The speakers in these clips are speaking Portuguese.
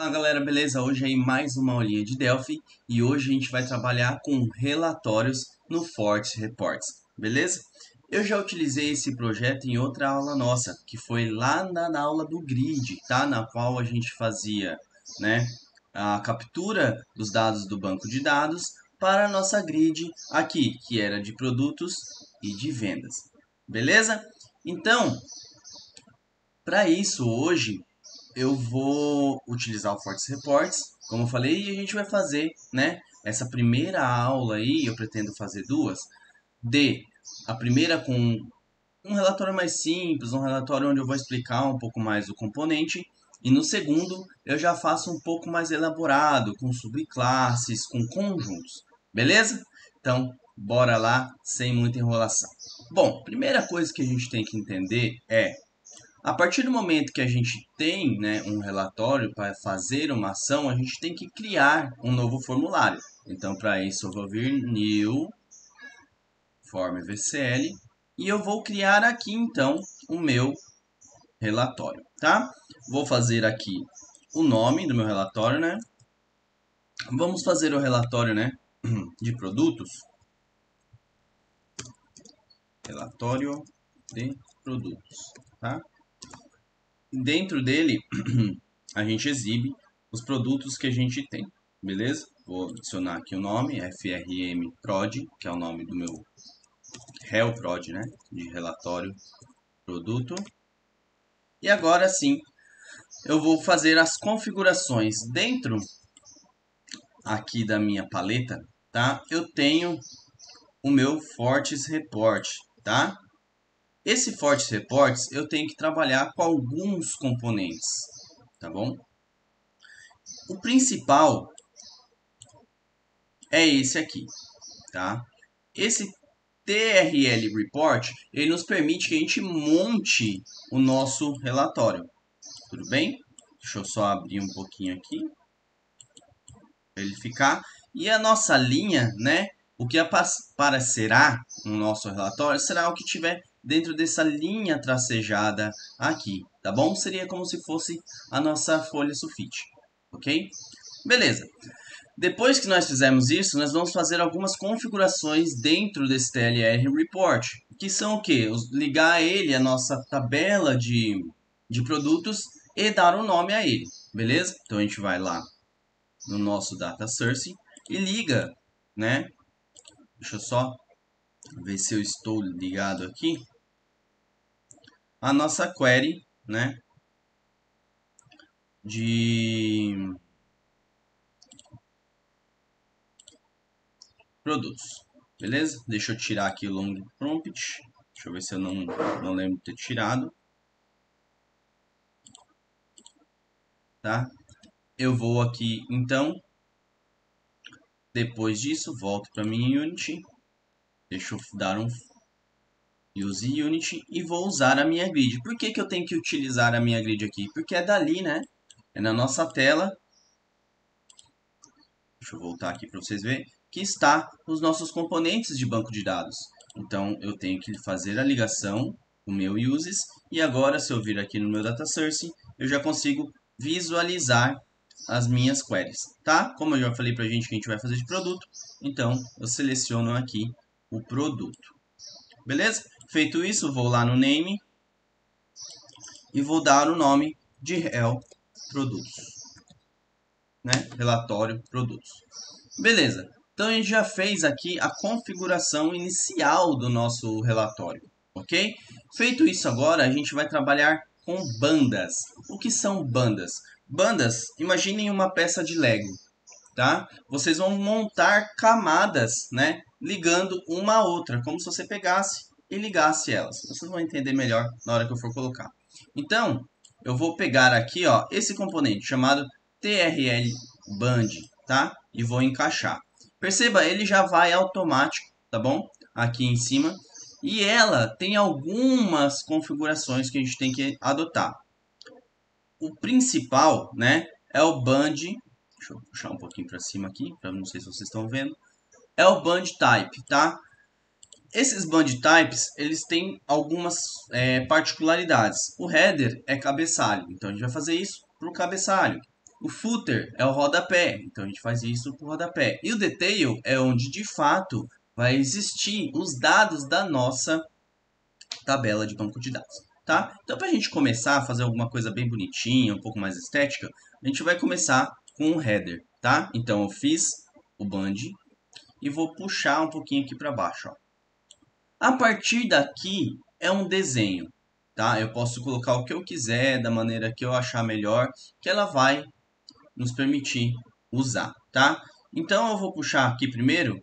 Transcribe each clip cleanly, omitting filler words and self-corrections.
Fala galera, beleza? Hoje aí mais uma aulinha de Delphi e hoje a gente vai trabalhar com relatórios no Forte Reports, beleza? Eu já utilizei esse projeto em outra aula nossa, que foi lá na aula do grid, tá? Na qual a gente fazia, né, a captura dos dados do banco de dados para a nossa grid aqui, que era de produtos e de vendas, beleza? Então, para isso hoje eu vou utilizar o Fortes Reports, como eu falei, e a gente vai fazer, né, essa primeira aula aí, eu pretendo fazer duas, a primeira com um relatório mais simples, um relatório onde eu vou explicar um pouco mais o componente, e no segundo eu já faço um pouco mais elaborado, com subclasses, com conjuntos, beleza? Então, bora lá, sem muita enrolação. Bom, primeira coisa que a gente tem que entender é a partir do momento que a gente tem, né, um relatório para fazer uma ação, a gente tem que criar um novo formulário. Então, para isso, eu vou vir New Form VCL e eu vou criar aqui, então, o meu relatório, tá? Vou fazer aqui o nome do meu relatório, né? Vamos fazer o relatório, né, de produtos. Relatório de produtos, tá? Dentro dele, a gente exibe os produtos que a gente tem, beleza? Vou adicionar aqui o nome, frmprod, que é o nome do meu relprod, né? De relatório produto. E agora sim, eu vou fazer as configurações dentro aqui da minha paleta, tá? Eu tenho o meu Fortes Report, tá? Esse Fortes Reports eu tenho que trabalhar com alguns componentes, tá bom? O principal é esse aqui, tá? Esse TRL Report, ele nos permite que a gente monte o nosso relatório, tudo bem? Deixa eu só abrir um pouquinho aqui, para ele ficar. E a nossa linha, né? O que aparecerá no nosso relatório será o que tiver dentro dessa linha tracejada aqui, tá bom? Seria como se fosse a nossa folha sulfite, ok? Beleza. Depois que nós fizermos isso, nós vamos fazer algumas configurações dentro desse TLR Report, que são o quê? Ligar ele à nossa tabela de produtos e dar um nome a ele, beleza? Então a gente vai lá no nosso Data Source e liga, né? Deixa eu só ver se eu estou ligado aqui. A nossa query, né? De produtos, beleza? Deixa eu tirar aqui o long prompt. Deixa eu ver se eu não lembro de ter tirado. Tá? Eu vou aqui, então, depois disso, volto para minha Unity. Deixa eu dar um Use Unity e vou usar a minha grid. Por que eu tenho que utilizar a minha grid aqui? Porque é dali, né? É na nossa tela. Deixa eu voltar aqui para vocês verem. Que está os nossos componentes de banco de dados. Então, eu tenho que fazer a ligação, o meu uses. E agora, se eu vir aqui no meu Data Source, eu já consigo visualizar as minhas queries, tá? Como eu já falei pra gente que a gente vai fazer de produto, então eu seleciono aqui o produto. Beleza? Feito isso, vou lá no name e vou dar o nome de rel produtos, né? Relatório produtos. Beleza. Então a gente já fez aqui a configuração inicial do nosso relatório, ok? Feito isso agora, a gente vai trabalhar com bandas. O que são bandas? Bandas, imaginem uma peça de Lego, tá? Vocês vão montar camadas, né? Ligando uma a outra, como se você pegasse e ligasse elas. Vocês vão entender melhor na hora que eu for colocar. Então, eu vou pegar aqui, ó, esse componente chamado TRL Band, tá? E vou encaixar. Perceba, ele já vai automático, tá bom? Aqui em cima. E ela tem algumas configurações que a gente tem que adotar. O principal, né, é o band. Deixa eu puxar um pouquinho para cima aqui, para não sei se vocês estão vendo. É o band type, tá? Esses band types, eles têm algumas particularidades. O header é cabeçalho, então a gente vai fazer isso para o cabeçalho. O footer é o rodapé, então a gente faz isso para o rodapé. E o detail é onde de fato vai existir os dados da nossa tabela de banco de dados, tá? Então, para a gente começar a fazer alguma coisa bem bonitinha, um pouco mais estética, a gente vai começar com o header, tá? Então, eu fiz o band e vou puxar um pouquinho aqui para baixo, ó. A partir daqui é um desenho, tá? Eu posso colocar o que eu quiser, da maneira que eu achar melhor, que ela vai nos permitir usar, tá? Então, eu vou puxar aqui primeiro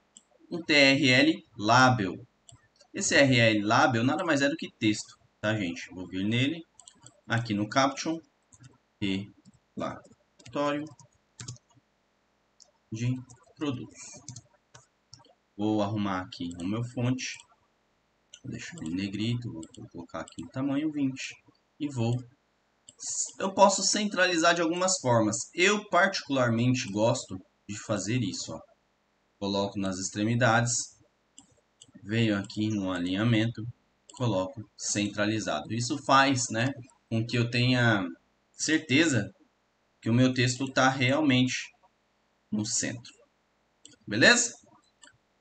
um TRL Label. Esse RL Label nada mais é do que texto, tá, gente? Vou vir nele, aqui no Caption, relatório de produtos. Vou arrumar aqui o meu fonte, vou deixar ele negrito, vou colocar aqui em tamanho 20 e eu posso centralizar de algumas formas. Eu particularmente gosto de fazer isso, ó. Coloco nas extremidades, venho aqui no alinhamento, coloco centralizado. Isso faz, né, com que eu tenha certeza que o meu texto está realmente no centro. Beleza?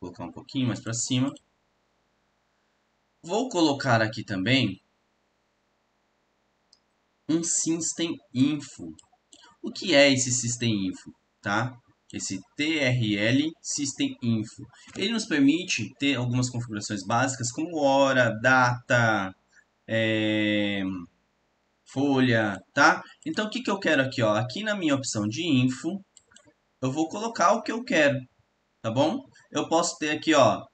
Vou colocar um pouquinho mais para cima. Vou colocar aqui também um System Info. O que é esse System Info, tá? Esse TRL System Info. Ele nos permite ter algumas configurações básicas como hora, data, folha, tá? Então, o que que eu quero aqui, ó? Aqui na minha opção de info, eu vou colocar o que eu quero, tá bom? Eu posso ter aqui, ó,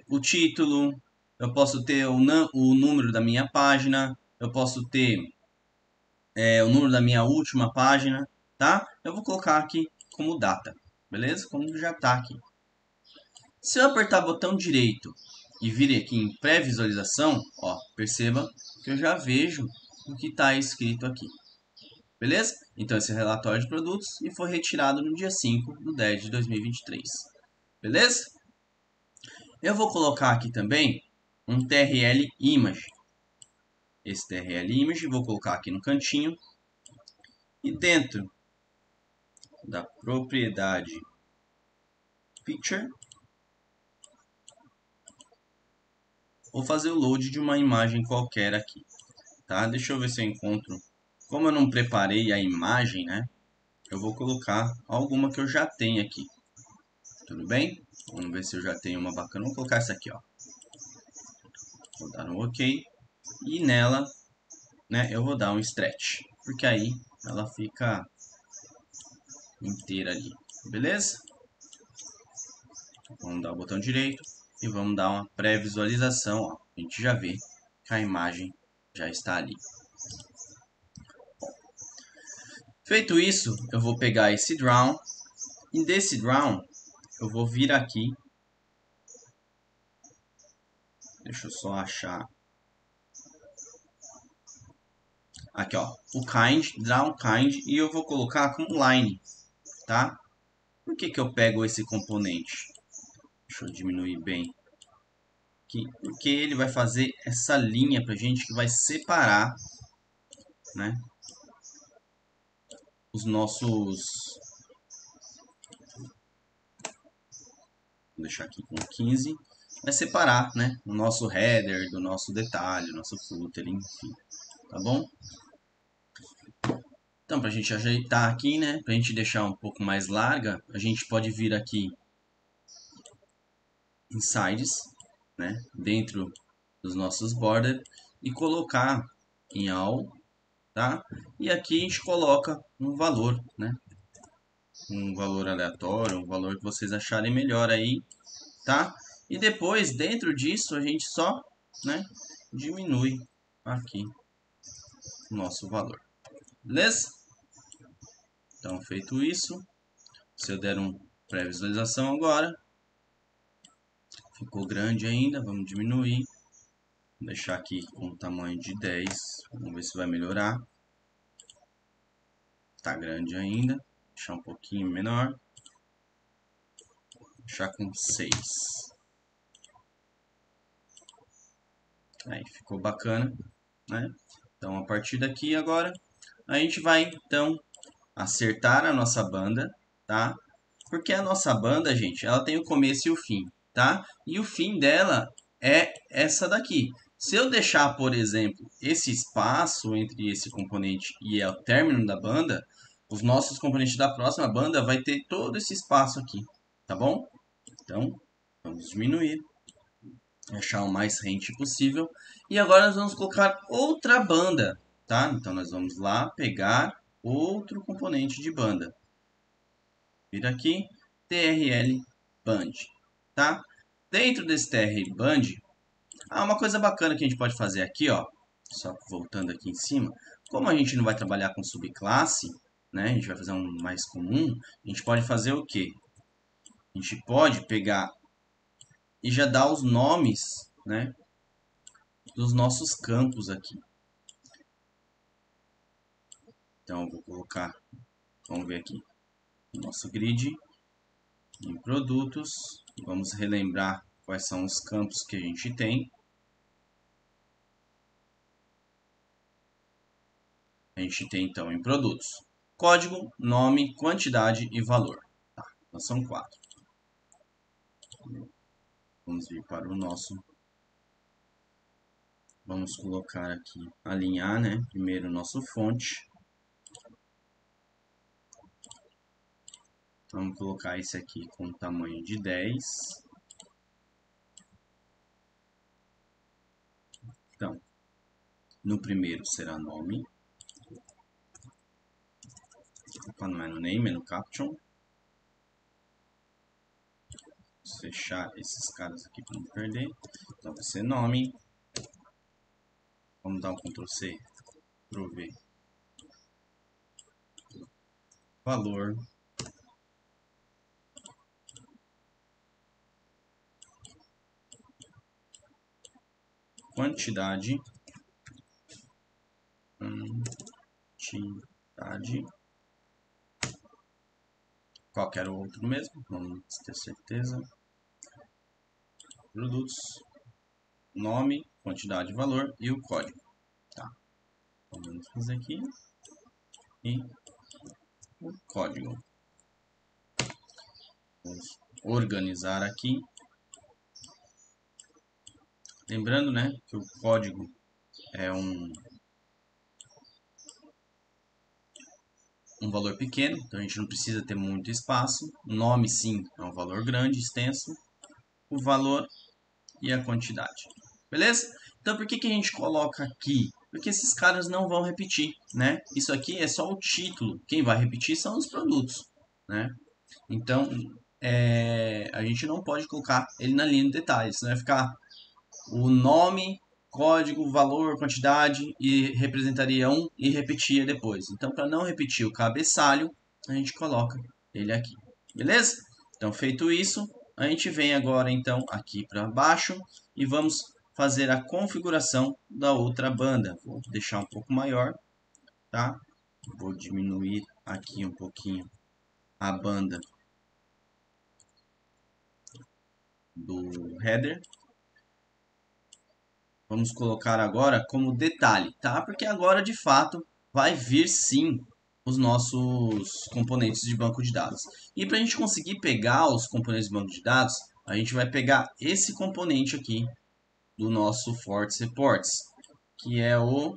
o título, eu posso ter o número da minha página, eu posso ter o número da minha última página, tá? Eu vou colocar aqui como data, beleza? Como já tá aqui. Se eu apertar botão direito e vir aqui em pré-visualização, ó, perceba que eu já vejo o que está escrito aqui. Beleza? Então, esse é o relatório de produtos e foi retirado no dia 5/10/2023. Beleza? Eu vou colocar aqui também um TRL Image. Esse TRL Image vou colocar aqui no cantinho. E dentro da propriedade Picture, vou fazer o load de uma imagem qualquer aqui. Tá? Deixa eu ver se eu encontro. Como eu não preparei a imagem, né? Eu vou colocar alguma que eu já tenho aqui. Tudo bem? Vamos ver se eu já tenho uma bacana. Vou colocar essa aqui, ó. Vou dar um OK. E nela, né, eu vou dar um stretch. Porque aí ela fica inteira ali. Beleza? Vamos dar o botão direito e vamos dar uma pré-visualização. Ó. A gente já vê que a imagem já está ali. Feito isso, eu vou pegar esse draw. E desse draw, eu vou vir aqui. Deixa eu só achar. Aqui, ó. O kind, draw kind. E eu vou colocar como line. Tá? Por que que eu pego esse componente? Deixa eu diminuir bem. Aqui, porque ele vai fazer essa linha pra gente que vai separar, né, os nossos... Vou deixar aqui com 15. Vai separar, né, o nosso header do nosso detalhe, nosso footer, enfim. Tá bom? Então, para a gente ajeitar aqui, né, para a gente deixar um pouco mais larga, a gente pode vir aqui em sides, né, dentro dos nossos borders e colocar em all, tá? E aqui a gente coloca um valor, né? Um valor aleatório, um valor que vocês acharem melhor aí, tá? E depois, dentro disso, a gente só, né, diminui aqui o nosso valor. Beleza? Então, feito isso, se eu der um pré-visualização agora, ficou grande ainda, vamos diminuir. Vou deixar aqui com um tamanho de 10, vamos ver se vai melhorar. Tá grande ainda, deixar um pouquinho menor. Deixar com 6. Aí ficou bacana, né? Então a partir daqui agora a gente vai então acertar a nossa banda, tá? Porque a nossa banda, gente, ela tem o começo e o fim, tá? E o fim dela é essa daqui. Se eu deixar, por exemplo, esse espaço entre esse componente e o término da banda, os nossos componentes da próxima banda vai ter todo esse espaço aqui, tá bom? Então, vamos diminuir, deixar o mais rente possível. E agora nós vamos colocar outra banda, tá? Então, nós vamos lá pegar outro componente de banda. Vir aqui, TRL Band, tá? Dentro desse TRL Band, uma coisa bacana que a gente pode fazer aqui, ó, só voltando aqui em cima, como a gente não vai trabalhar com subclasse, né, a gente vai fazer um mais comum, a gente pode fazer o quê? A gente pode pegar e já dar os nomes, né, dos nossos campos aqui. Então, eu vou colocar, vamos ver aqui, o nosso grid, em produtos, vamos relembrar quais são os campos que a gente tem. A gente tem então em produtos, código, nome, quantidade e valor. Tá, então são 4. Vamos vir para o nosso. Vamos colocar aqui, alinhar, né? Primeiro o nosso fonte. Vamos colocar esse aqui com tamanho de 10. Então, no primeiro será nome. Opa, não é no name, é no caption. Vamos fechar esses caras aqui para não perder. Então vai ser nome. Vamos dar um Ctrl C, Ctrl V. Valor. Quantidade. Quantidade. Qualquer outro mesmo, vamos ter certeza. Produtos, nome, quantidade, valor e o código. Tá. Então, vamos fazer aqui e o código. Vamos organizar aqui. Lembrando, né, que o código é um valor pequeno, então a gente não precisa ter muito espaço. O nome, sim, é um valor grande, extenso. O valor e a quantidade. Beleza? Então, por que que a gente coloca aqui? Porque esses caras não vão repetir, né? Isso aqui é só o título. Quem vai repetir são os produtos, né? Então, a gente não pode colocar ele na linha de detalhes. Senão vai ficar o nome, código, valor, quantidade e representaria um e repetia depois. Então, para não repetir o cabeçalho, a gente coloca ele aqui. Beleza? Então, feito isso, a gente vem agora então aqui para baixo e vamos fazer a configuração da outra banda. Vou deixar um pouco maior, tá? Vou diminuir aqui um pouquinho a banda do header. Vamos colocar agora como detalhe, tá? Porque agora de fato vai vir sim os nossos componentes de banco de dados. E para a gente conseguir pegar os componentes de banco de dados, a gente vai pegar esse componente aqui do nosso Forts Reports, que é o,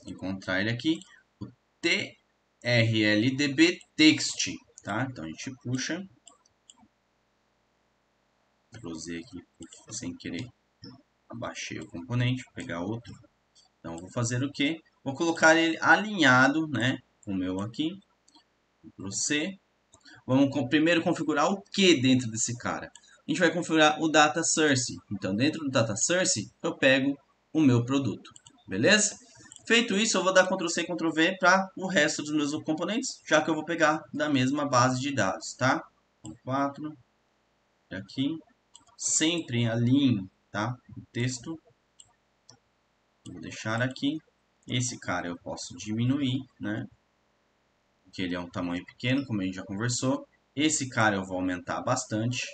encontrar ele aqui, o TRLDB Text, tá? Então a gente puxa, closei aqui sem querer, abaixei o componente, vou pegar outro. Então vou fazer o que? Vou colocar ele alinhado, né, com o meu aqui, Ctrl C. Vamos primeiro configurar o que dentro desse cara? A gente vai configurar o Data Source. Então, dentro do Data Source, eu pego o meu produto. Beleza? Feito isso, eu vou dar Ctrl C, Ctrl V para o resto dos meus componentes, já que eu vou pegar da mesma base de dados, tá? 4, aqui, sempre alinhe, tá? O texto, vou deixar aqui. Esse cara eu posso diminuir, né? Porque ele é um tamanho pequeno, como a gente já conversou. Esse cara eu vou aumentar bastante.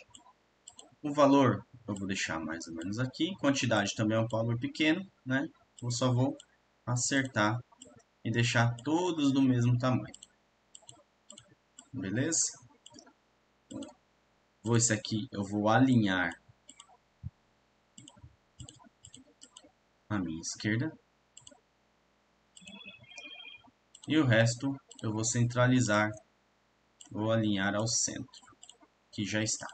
O valor eu vou deixar mais ou menos aqui. Quantidade também é um valor pequeno, né? Eu só vou acertar e deixar todos do mesmo tamanho. Beleza? Esse aqui eu vou alinhar à minha esquerda. E o resto eu vou centralizar, vou alinhar ao centro, que já está.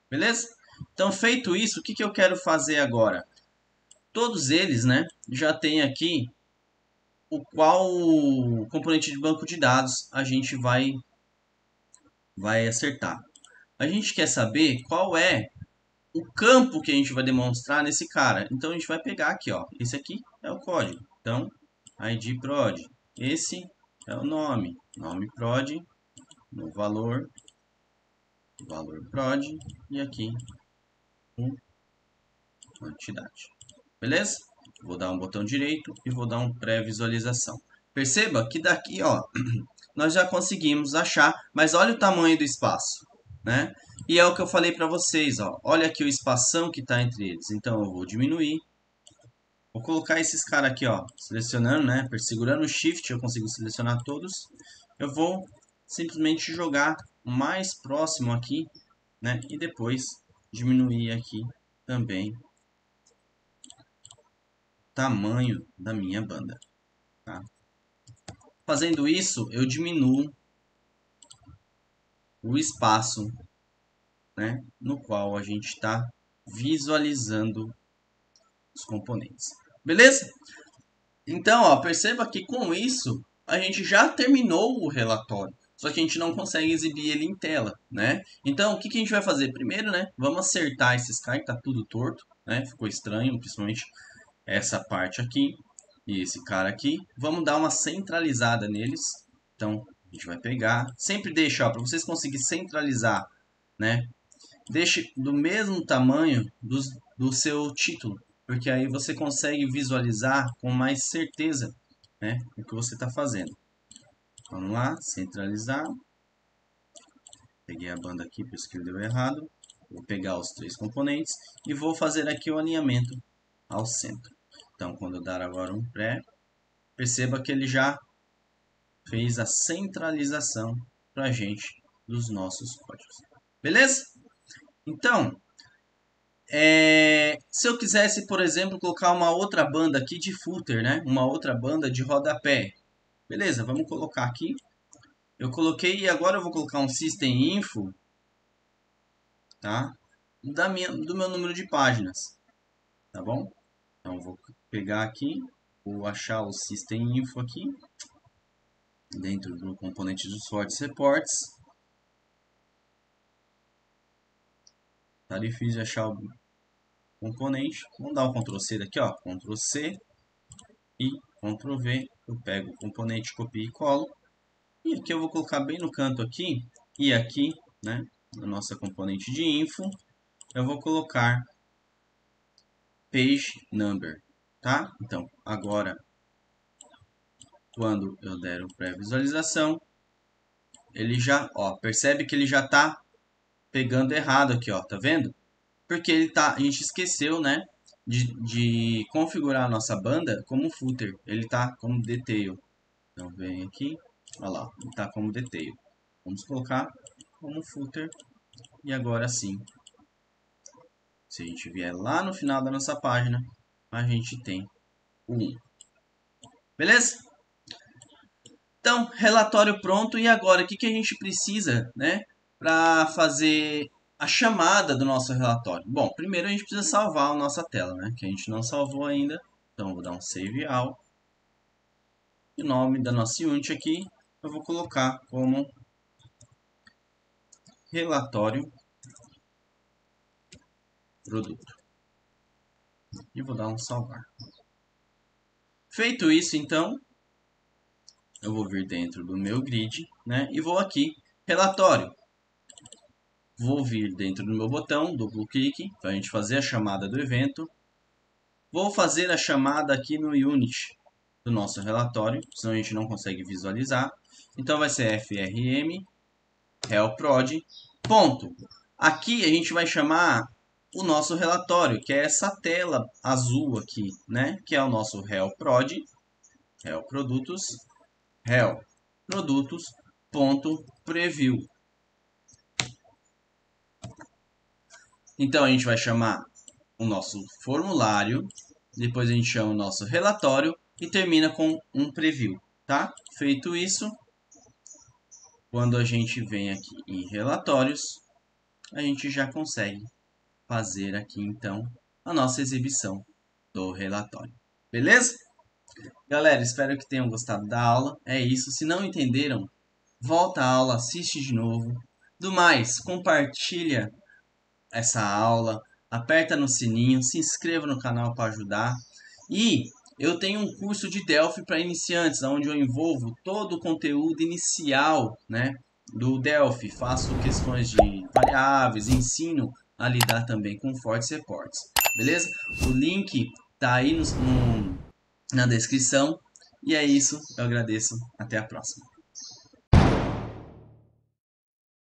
Beleza? Então, feito isso, o que eu quero fazer agora? Todos eles, né, já tem aqui o qual componente de banco de dados a gente vai acertar. A gente quer saber qual é o campo que a gente vai demonstrar nesse cara. Então, a gente vai pegar aqui, ó, esse aqui é o código. Então, ID prod. Esse é o nome prod, no valor prod, e aqui quantidade. Beleza? Vou dar um botão direito e vou dar um pré-visualização. Perceba que daqui, ó, nós já conseguimos achar, mas olha o tamanho do espaço, né? E é o que eu falei para vocês, ó. Olha aqui o espação que está entre eles. Então eu vou diminuir. Vou colocar esses caras aqui, ó, selecionando, né? Segurando o Shift eu consigo selecionar todos. Eu vou simplesmente jogar mais próximo aqui, né? E depois diminuir aqui também o tamanho da minha banda, tá? Fazendo isso, eu diminuo o espaço, né, no qual a gente está visualizando os componentes. Beleza? Então, ó, perceba que com isso a gente já terminou o relatório. Só que a gente não consegue exibir ele em tela, né? Então, o que a gente vai fazer? Primeiro, né, vamos acertar esses caras, que tá tudo torto, né? Ficou estranho, principalmente essa parte aqui e esse cara aqui. Vamos dar uma centralizada neles. Então, a gente vai pegar, sempre deixa, para vocês conseguirem centralizar, né? Deixe do mesmo tamanho do seu título, porque aí você consegue visualizar com mais certeza, né, o que você está fazendo. Vamos lá, centralizar. Peguei a banda aqui, por isso que ele deu errado. Vou pegar os três componentes e vou fazer aqui o alinhamento ao centro. Então, quando eu dar agora um pré, perceba que ele já fez a centralização para a gente dos nossos códigos. Beleza? Então, se eu quisesse, por exemplo, colocar uma outra banda aqui de footer, né? Uma outra banda de rodapé. Beleza, vamos colocar aqui. Eu coloquei e agora eu vou colocar um system info, tá? Do meu número de páginas, tá bom? Então, eu vou pegar aqui, vou achar o system info aqui, dentro do componente dos fortes reports. Tá difícil de achar o componente. Vamos dar um Ctrl C daqui, ó. Ctrl C e Ctrl V. Eu pego o componente, copio e colo. E aqui eu vou colocar bem no canto aqui. E aqui, né, na nossa componente de info, eu vou colocar page number, tá? Então, agora, quando eu der o pré-visualização, ele já, ó, percebe que ele já está pegando errado aqui, ó, tá vendo? Porque a gente esqueceu, né, de configurar a nossa banda como footer. Ele tá como detail. Então vem aqui, olha lá, ele tá como detail. Vamos colocar como footer e agora sim, se a gente vier lá no final da nossa página, a gente tem o 1. Beleza? Então, relatório pronto. E agora, o que a gente precisa, né, para fazer a chamada do nosso relatório? Bom, primeiro a gente precisa salvar a nossa tela, né, que a gente não salvou ainda. Então, vou dar um Save All. E o nome da nossa unit aqui, eu vou colocar como relatório produto. E vou dar um salvar. Feito isso, então, eu vou vir dentro do meu grid, né, e vou aqui, relatório. Vou vir dentro do meu botão, duplo clique, para a gente fazer a chamada do evento. Vou fazer a chamada aqui no unit do nosso relatório, senão a gente não consegue visualizar. Então vai ser frm helprod, ponto. Aqui a gente vai chamar o nosso relatório, que é essa tela azul aqui, né? Que é o nosso helprod, helprodutos, rel produtos.preview. Então a gente vai chamar o nosso formulário, depois a gente chama o nosso relatório e termina com um preview, tá? Feito isso, quando a gente vem aqui em relatórios, a gente já consegue fazer aqui então a nossa exibição do relatório. Beleza? Galera, espero que tenham gostado da aula. É isso. Se não entenderam, volta à aula, assiste de novo. Do mais, compartilha essa aula, aperta no sininho, se inscreva no canal para ajudar. E eu tenho um curso de Delphi para iniciantes, onde eu envolvo todo o conteúdo inicial, né, do Delphi. Faço questões de variáveis, ensino a lidar também com fortes reportes. Beleza? O link tá aí na descrição. E é isso. Eu agradeço. Até a próxima.